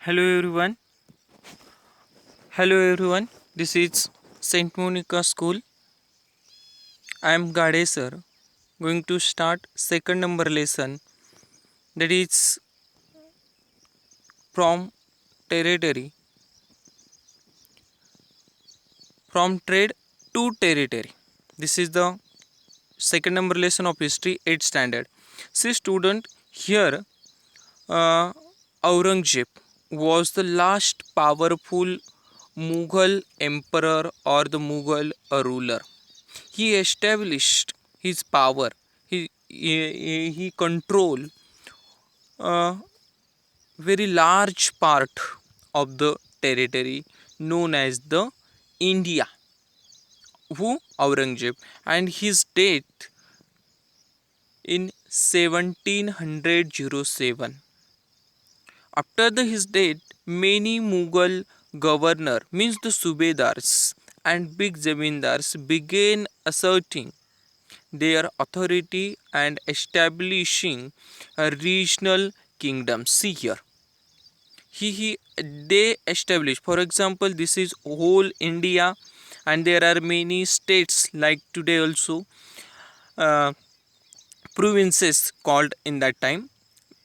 Hello everyone. Hello everyone. This is Saint Monica School. I am Gade sir. Going to start second number lesson, that is from territory, from trade to territory. This is the second number lesson of history 8th standard. See student, here uh, Aurangzeb was the last powerful Mughal emperor or the Mughal ruler. He established his power. He controlled a very large part of the territory known as the India. Who? Aurangzeb. And his death in 1707. After his death, many Mughal governor means the Subedars and big zamindars began asserting their authority and establishing a regional kingdom. See here, he they established. For example, this is whole India, and there are many states like today also. Uh, Provinces called in that time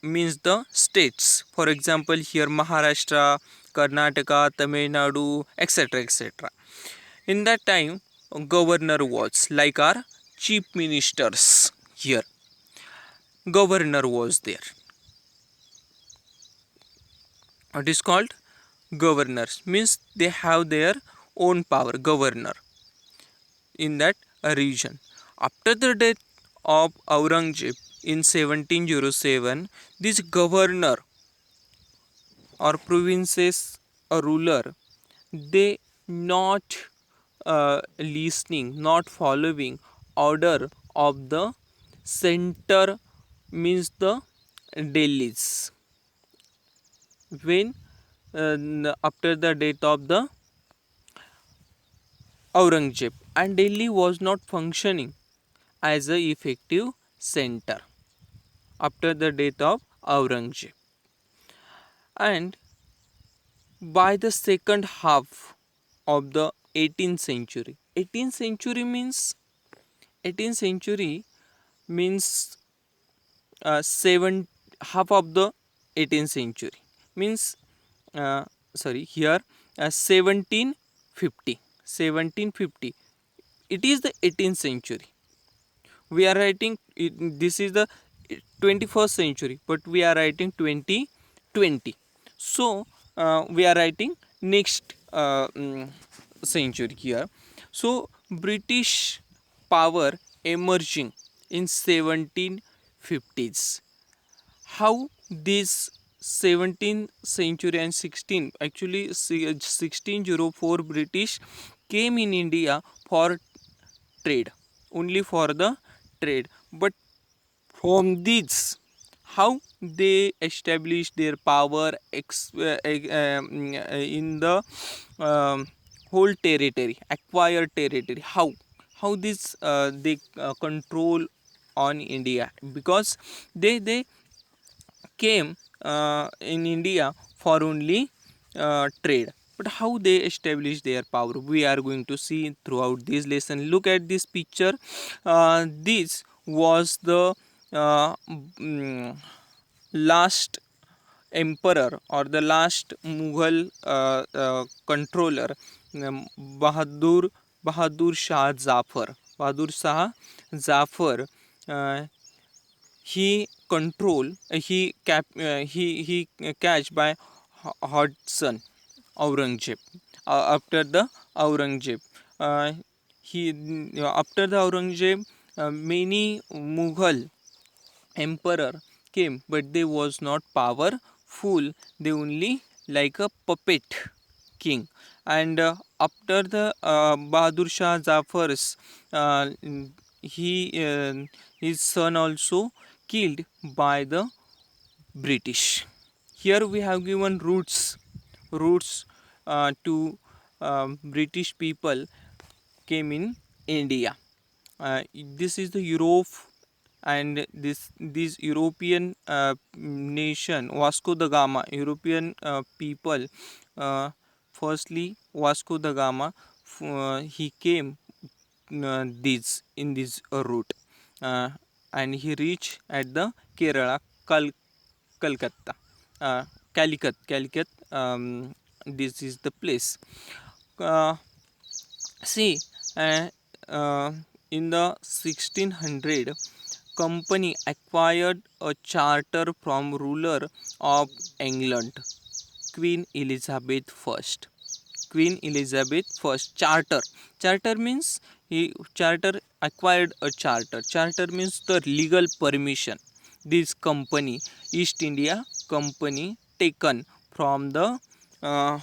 means the states. For example, here Maharashtra, Karnataka, Tamil Nadu, etc. etc. In that time, governor was like our chief ministers here. Governor was there. It is called governors, means they have their own power. Governor in that region. After the death of Aurangzeb in 1707, this governor or provinces or ruler, they not listening, not following order of the center, means the Delhi's. When after the death of the Aurangzeb, and Delhi was not functioning as a effective center after the death of Aurangzeb. And by the second half of the 18th century, 18th century means seven half of the 18th century means uh, sorry here 1750. It is the 18th century. We are writing this is the 21st century, but we are writing 2020. So we are writing next century here. So British power emerging in 1750s. How this 17th century and 1604 British came in India for trade, only for the trade. But from this, how they established their power in the um, whole territory, acquired territory. How this they control on India, because they came in India for only trade. But how they establish their power, we are going to see throughout this lesson. Look at this picture. This was the last emperor or the last Mughal controller, Bahadur Bahadur Shah Zafar. Bahadur Shah Zafar. Uh, he control he catch by Hodson Aurangzeb. After the Aurangzeb, uh, he after the Aurangzeb, many Mughal emperor came, but they was not powerful. They only like a puppet king. And after the Bahadur Shah Zafar's, he his son also killed by the British. Here we have given roots to British people came in India. This is the Europe and these European nation, Vasco da Gama, European people, firstly Vasco da Gama, he came this in this route, uh, and he reached at the Kerala, Calcutta, Calicut. This is the place. Uh, See, uh, uh, in the 1600, company acquired a charter from ruler of England, Queen Elizabeth I. Queen Elizabeth I charter. Charter means he charter acquired a charter. Charter means the legal permission. This company, East India Company, taken from the uh,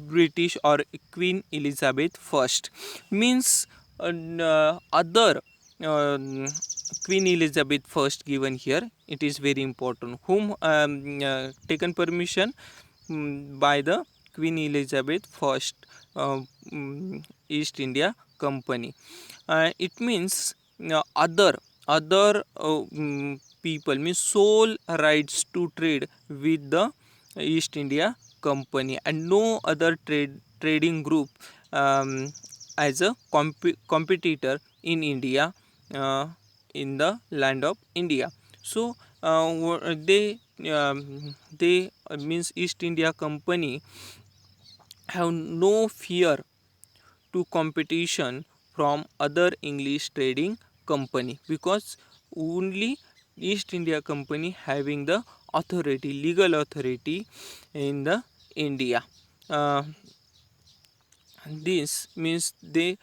British or Queen Elizabeth I, means other Queen Elizabeth I given here. It is very important. Whom taken permission by the Queen Elizabeth I East India Company. It means other people means sole rights to trade with the East India Company, and no other trading group as a competitor in India, uh, in the land of India. So they means East India Company have no fear to competition from other English trading company, because only East India Company having the authority, legal authority in the India. Uh, this means they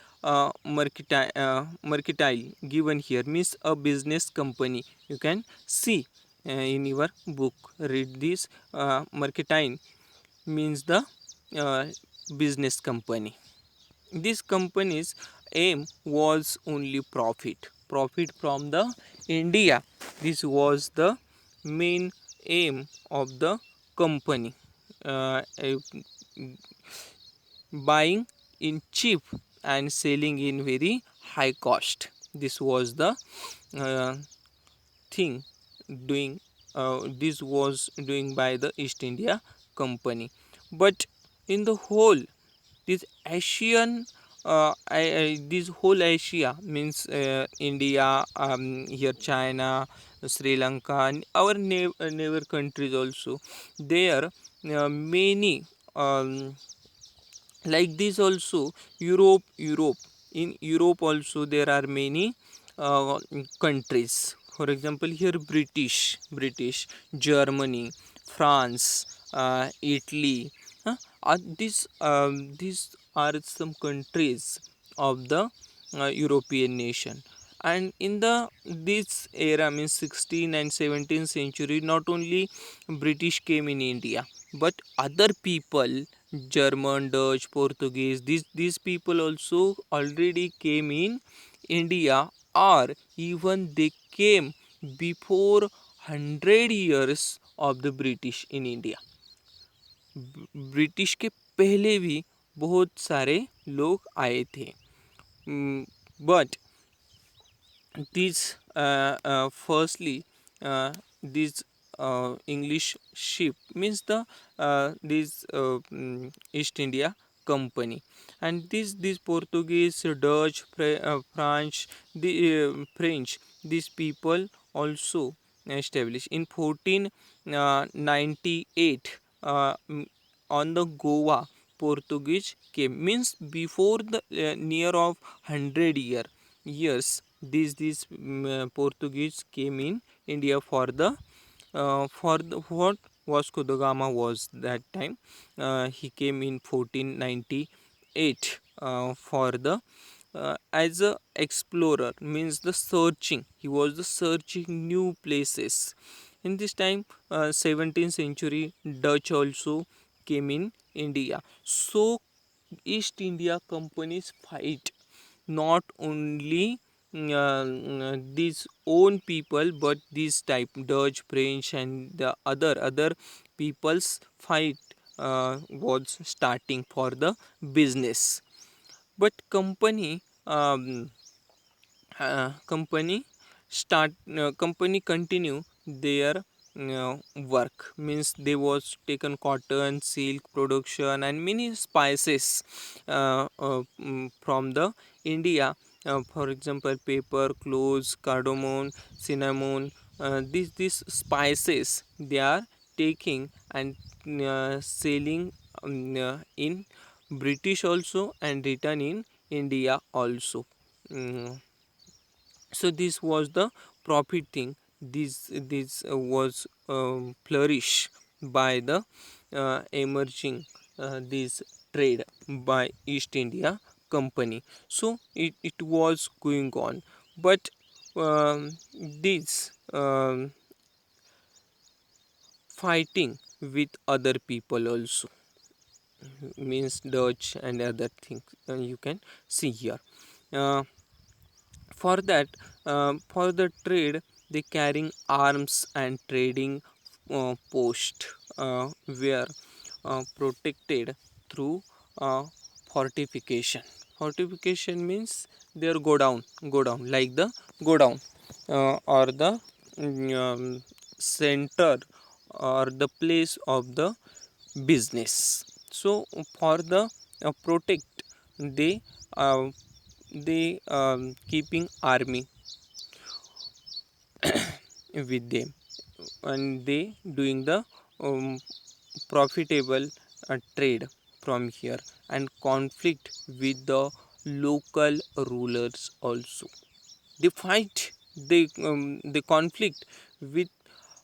mercantile given here means a business company. You can see in your book, read this. Mercantile means the uh, business company. This company's aim was only profit from the India. This was the main aim of the company. Buying in cheap and selling in very high cost. This was the uh, thing doing. This was doing by the East India Company. But in the whole, this Asian, this whole Asia means India, here China, Sri Lanka, and our neighbor countries also. There many like this also. Europe, in Europe also there are many countries. For example, here British, Germany, France, Italy, these are some countries of the European nation. And in the this era means 16th and 17th century, not only British came in India, but other people, German, Dutch, Portuguese, these people also already came in India, or even they came before 100 years of the British in India. British के पहले भी बहुत सारे लोग आए थे. But these firstly this English ship means the this East India Company, and this Portuguese, Dutch, French, the French, these people also established in 1498 on the Goa. Portuguese came means before the near of 100 years. These Portuguese came in India for the what Vasco da Gama was that time. He came in 1498 for the as a explorer means the searching. He was the searching new places. In this time, 17th century, Dutch also came in India. So East India companies fight not only these own people, but this type Dutch, French, and the other people's fight was starting for the business. But company company continue their work, means they was taken cotton, silk production and many spices from the India, for example paper, cloves, cardamom, cinnamon, these spices they are taking and selling in British also and return in India also. Mm, so this was the profit thing. This was flourish by the emerging this trade by East India Company. So it was going on, but this fighting with other people also, means Dutch and other things, you can see here. uh, for that, for the trade they carrying arms and trading post were protected through uh, fortification. Fortification means their go down like the go down, or the center or the place of the business. So for the protect, they uh, keeping army with them, and they doing the um, profitable trade from here, and conflict with the local rulers also. They fight, they conflict with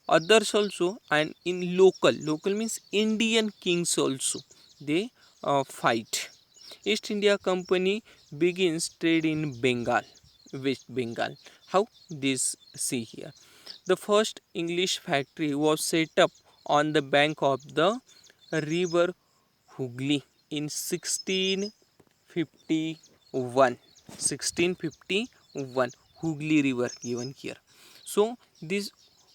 others also, and in local means Indian kings also they fight. East India Company begins trade in Bengal, West Bengal. How this, see here, the first English factory was set up on the bank of the river Hooghly in 1651. 1651, Hooghly river given here. So this,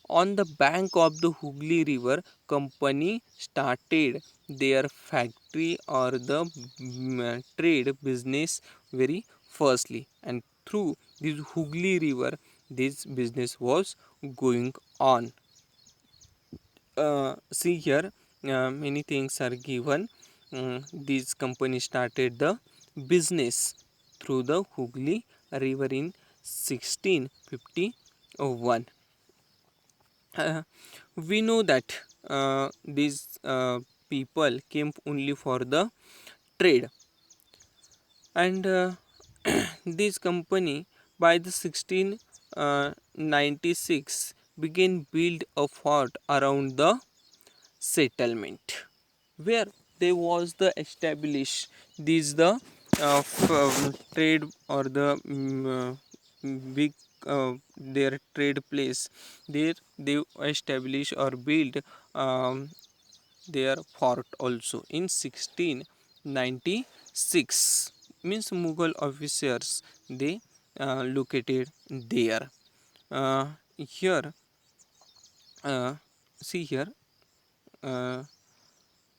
on the bank of the Hooghly river, company started their factory or the trade business very firstly, and through this Hooghly river this business was going on. See here, many things are given. This company started the business through the Hooghly river in 1651. We know that these people came only for the trade, and this company by the 1696 began build a fort around the settlement, where there was the establish this the trade or the big their trade place. There they establish or build um, their fort also in 1696, means Mughal officers they located there. Here, see here, uh,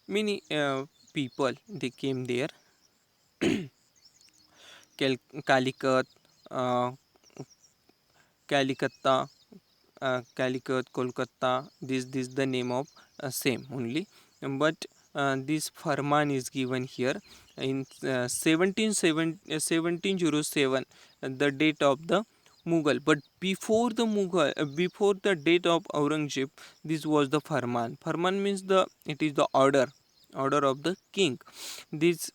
many people they came there. Calicut, uh, Calicut, Calicut, Kolkata. This the name of same only, but this Farman is given here in 1707, the date of the Mughal. But before the Mughal, before the date of Aurangzeb, this was the Farman. Farman means the, it is the order of the king. This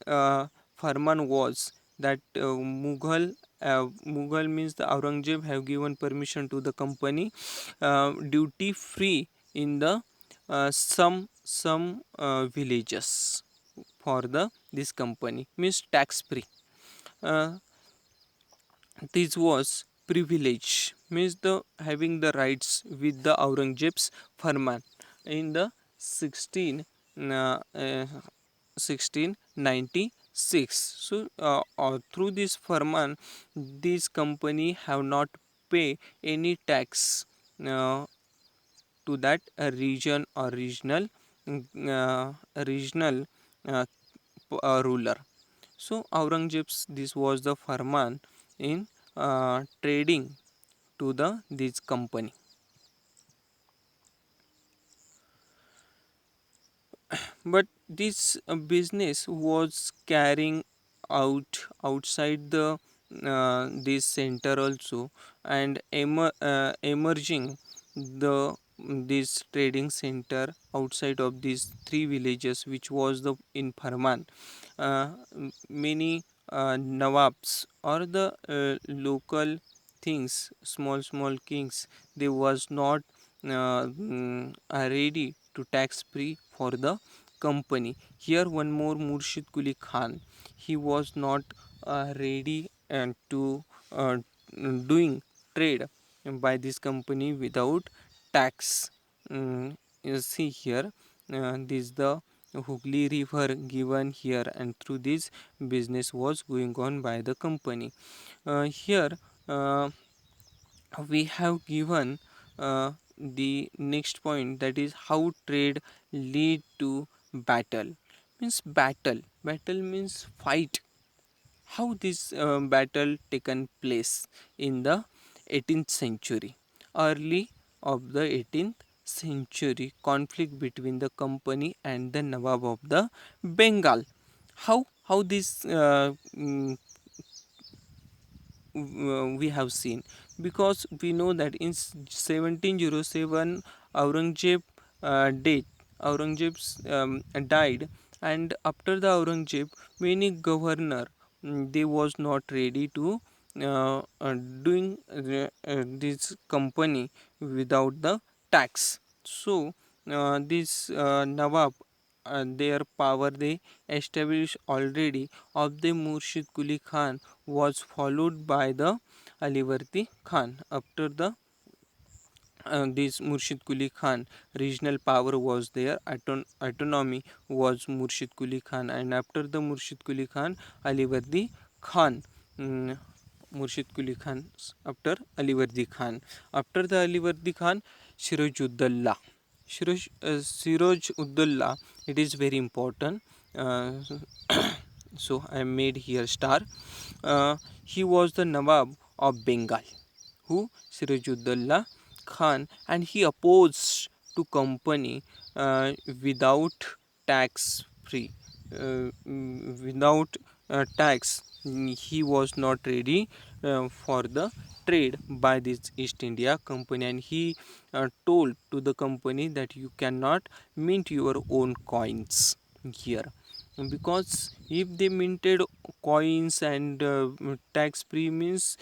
Farman was that Mughal means the Aurangzeb have given permission to the company duty free in the some villages for the this company, means tax free. Uh, this was privilege, means the having the rights with the Aurangzeb's Farman in the 16 1696. So through this Farman, this company have not pay any tax uh, to that region or regional uh, ruler. So Aurangzeb's, this was the Farman in trading to the this company. But this business was carrying out outside the this center also, and emerging the this trading center outside of these three villages, which was the in Farman. Many nawabs or the local things, small kings, they was not are ready to tax free for the company. Here one more, Murshid Kuli Khan, he was not ready to doing trade by this company without tax. You see here, this the Hooghly River given here, and through this business was going on by the company. Here uh, we have given the next point, that is how trade lead to battle. Means battle means fight. How this battle taken place in the 18th century, early of the 18th century, conflict between the company and the Nawab of the Bengal. How this we have seen, because we know that in 1707 Aurangzeb date Aurangzeb died, and after the Aurangzeb, many governor, they was not ready to doing this company without the tax. So this Nawab, their power they established already of the Murshid Kuli Khan was followed by the Alivardi Khan. After the this Murshid Kuli Khan, regional power was there, autonomy was Murshid Kuli Khan, and after the Murshid Kuli Khan, Alivardi Khan. Murshid Kuli Khan after Alivardi Khan. After the Alivardi Khan, Sirajuddaulah. Sirajuddaulah, it is very important. Uh, so I made here star. He was the Nawab of Bengal. Who? Sirajuddaulah Khan, and he opposed to company without tax free, without tax. He was not ready for the trade by this East India company, and he told to the company that you cannot mint your own coins here, because if they minted coins and tax free means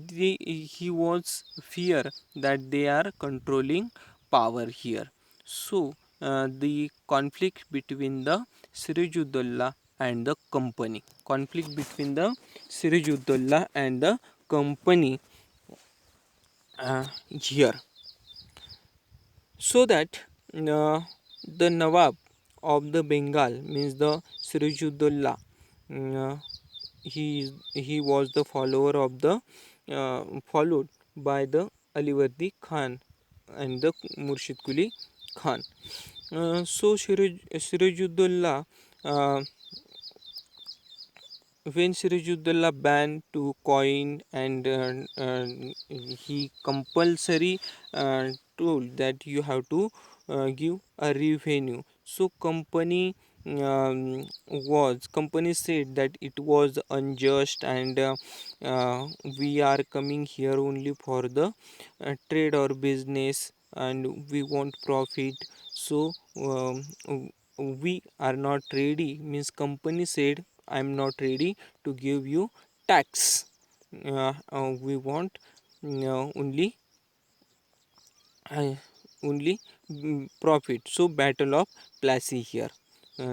he was fear that they are controlling power here. So the conflict between the Sirajuddaulah and the company, conflict between the Sirajuddaulah and the company here, so that the Nawab of the Bengal, means the Sirajuddaulah, uh, he was the follower of the followed by the Alivardi Khan and the Murshid Kuli Khan. So Sirajuddaulah, uh, when Sirajuddaulah banned to coin, and he compulsory told that you have to give a revenue. So company said that it was unjust, and we are coming here only for the trade or business, and we want profit. So we are not ready, means company said I am not ready to give you tax. We want only uh, only profit. So battle of Plassey here.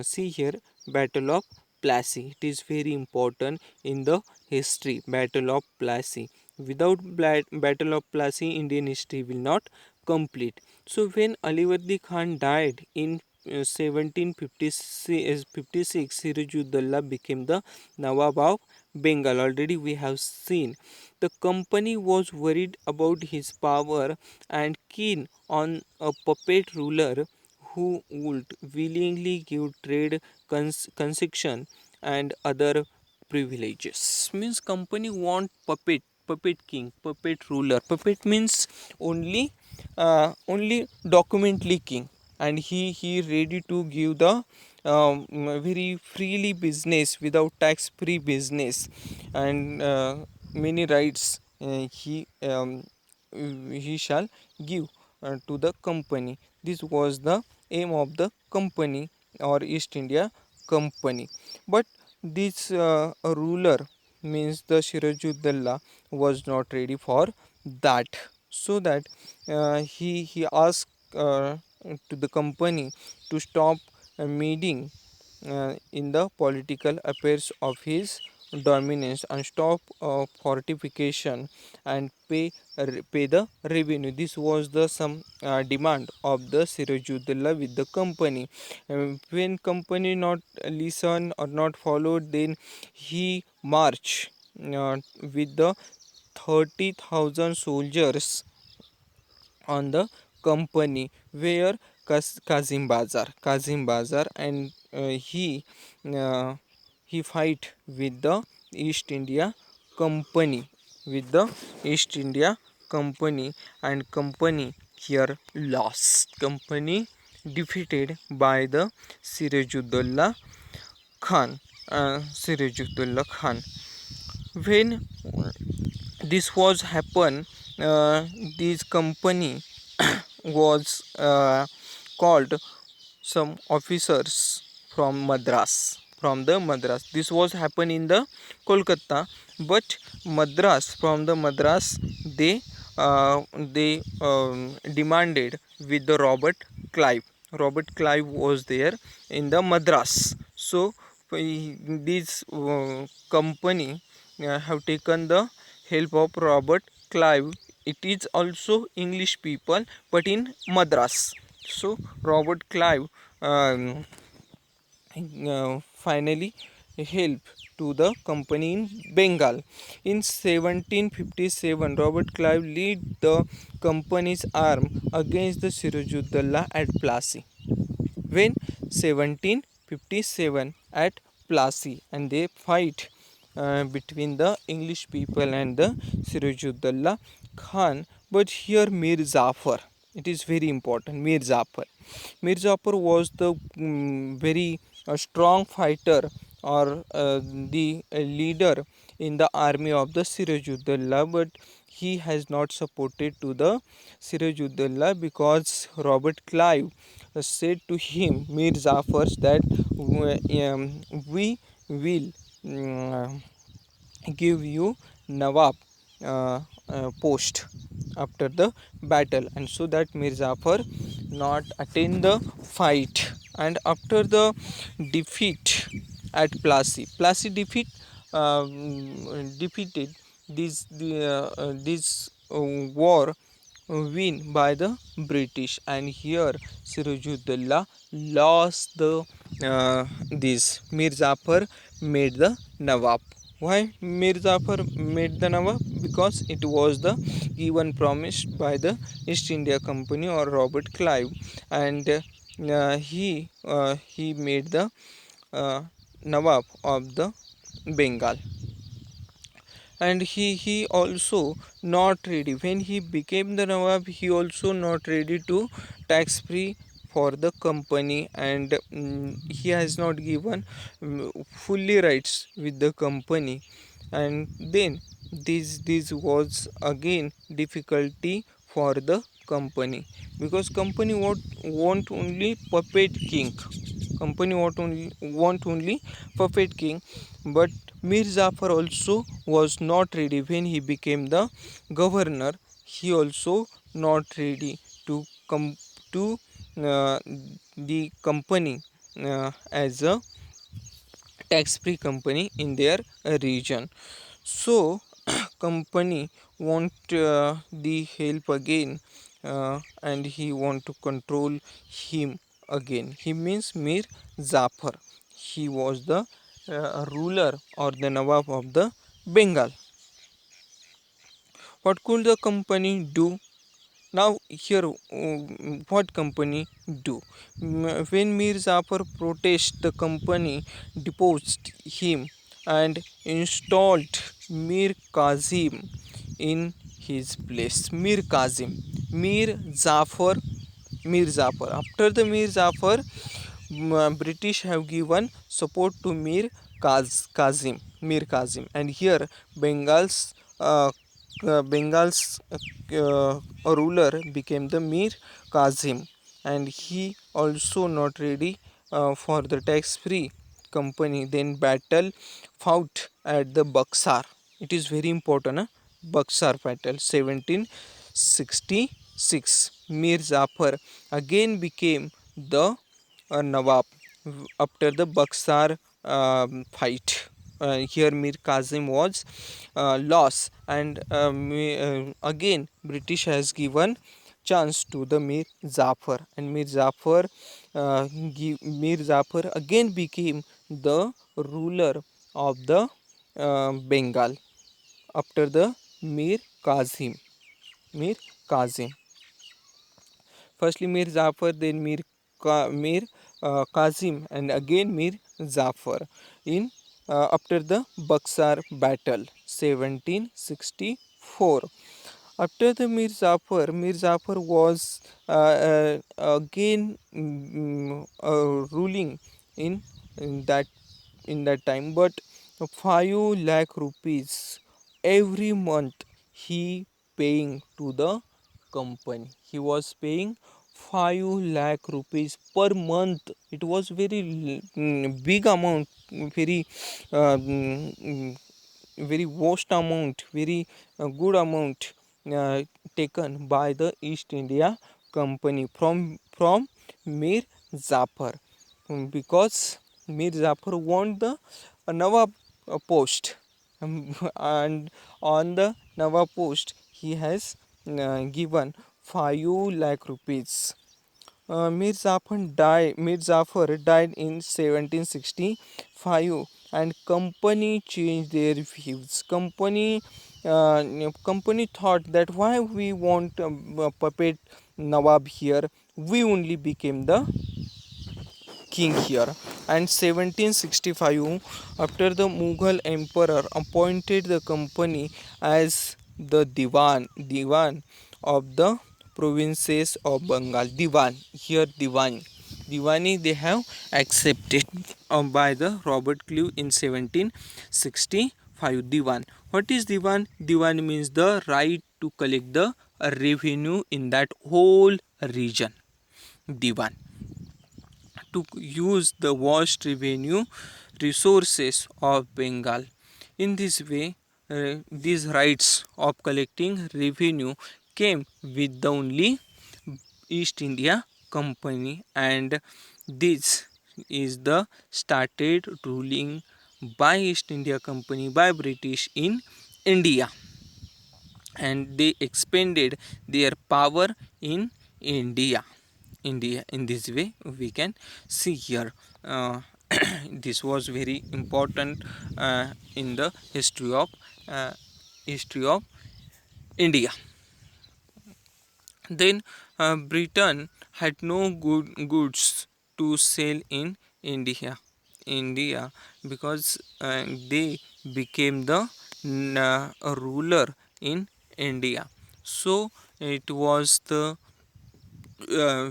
See here, battle of Plassey, it is very important in the history. Battle of Plassey, without battle of Plassey, Indian history will not complete. So when Alivardi Khan died in 1756, Sirajuddaulah became the Nawab of Bengal. Already we have seen the company was worried about his power and keen on a puppet ruler who would willingly give trade concession and other privileges. Means company want puppet. puppet king, puppet ruler. Puppet means only documentally king, and he ready to give the very freely business without tax free business, and many rights he shall give to the company. This was the aim of the company or East India Company. But this ruler means the Sirajuddaulah was not ready for that. So that he asked to the company to stop meddling in the political affairs of his dominance and stop fortification and pay the revenue. This was the some demand of the Sirajuddaulah with the company. When company not listen or not followed, then he march with the 30,000 soldiers on the company where Kazim Bazar, and uh, he fight with the East India Company, with the East India Company, and company here lost. Company defeated by the Sirajuddaulah Khan. Sirajuddaulah Khan. When this was happen, this company was called some officers from Madras. This was happen in the Kolkata, but Madras they demanded with the Robert Clive was there in the Madras. So this company have taken the help of Robert Clive. It is also English people, but in Madras. So Robert Clive finally help to the company in Bengal. In 1757, Robert Clive lead the company's arm against the Sirajuddaulah at Plassey. When 1757 at Plassey, and they fight between the English people and the Sirajuddaulah Khan. But here Mir Jafar, it is very important. Mir Jafar was the very strong fighter, or the leader in the army of the Sirajuddaulah, but he has not supported to the Sirajuddaulah because Robert Clive said to him, Mir Jafar, that we will give you Nawab post after the battle, and so that Mir Jafar not attend the fight. And after the defeat at Plassey defeated this war win by the British, and here Sirajuddaulah lost the this Mir Jafar made the Nawab. Why Mir Jafar made the Nawab? Because it was the given promise by the East India Company or Robert Clive, and he made the Nawab of the Bengal. And he also not ready when he became the Nawab. He also not ready to tax free for the company, and he has not given fully rights with the company. And then this was again difficulty for the company, because company want only puppet king. Company want only puppet king. But Mir Jafar also was not ready when he became the governor. He also not ready to come to uh, the company as a tax free company in their region. So company want the help again, and he want to control him again. He means Mir Jafar. He was the ruler or the Nawab of the Bengal. What could the company do? Now here, what company do? When Mir Jafar protest, the company deposed him and installed Mir Kazim. in his place. Mir Kazim, Mir Zafar, Mir Zafar. After the Mir Zafar, British have given support to Kazim, Mir Kazim, and here Bengal's Bengal's ruler became the Mir Kazim, and he also not ready for the tax-free company. Then battle fought at the Buxar. It is very important. Buxar battle 1766. Mir Zafar again became the Nawab after the Buxar fight. Here Mir Kazim was lost, and again British has given chance to the Mir Zafar, and Mir Zafar again became the ruler of the Bengal after the Mir Kazim. Mir Kazim. Firstly Mir Zafar, then Mir Kazim, and again Mir Zafar in after the Buxar battle 1764. After the Mir Zafar was again ruling in, in that in that time, but 5 lakh rupees every month he paying to the company. He was paying 5 lakh rupees per month. It was very big amount, very very vast amount, very good amount taken by the East India Company from Mir Zafar, because Mir Zafar won the Nawab post. And on the Nawab post he has given 5 lakh rupees. Mir Zafar died in 1765, and company changed their views. Company thought that why we want a puppet Nawab here. We only became the king here. And 1765, after the Mughal emperor appointed the company as the Diwan of the provinces of Bengal. Diwan, here Diwani they have accepted by the Robert Clive in 1765. Diwan. What is Diwan? Diwan means the right to collect the revenue in that whole region. Diwan, to use the vast revenue resources of Bengal. In this way, these rights of collecting revenue came with the only East India Company, and this is the started ruling by East India Company by British in India, and they expanded their power in India. In this way we can see here. This was very important in the uh, history of India. Then Britain had no goods to sell in India, because they became the ruler in India. So it was the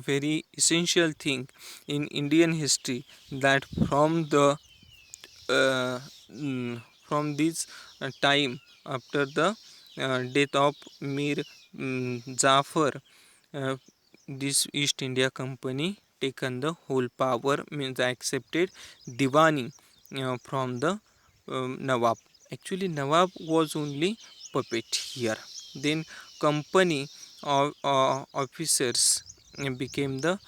very essential thing in Indian history that uh, from this time after the death of Mir Zafar, uh, this East India Company taken the whole power, means accepted Diwani from the Nawab. Actually, Nawab was only puppet here. Then company of officers became the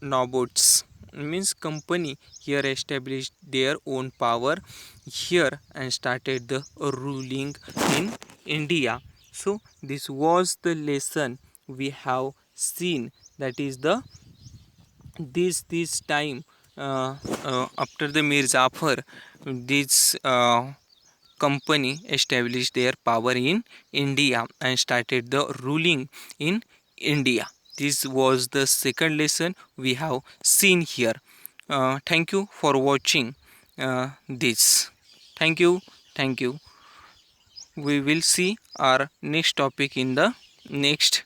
Nabots. Means company here established their own power here and started the ruling in India. So this was the lesson we have seen, that is the this time after the Mir Jafar, this company established their power in India and started the ruling in India. This was the second lesson we have seen here. Thank you for watching this. Thank you. Thank you. We will see our next topic in the next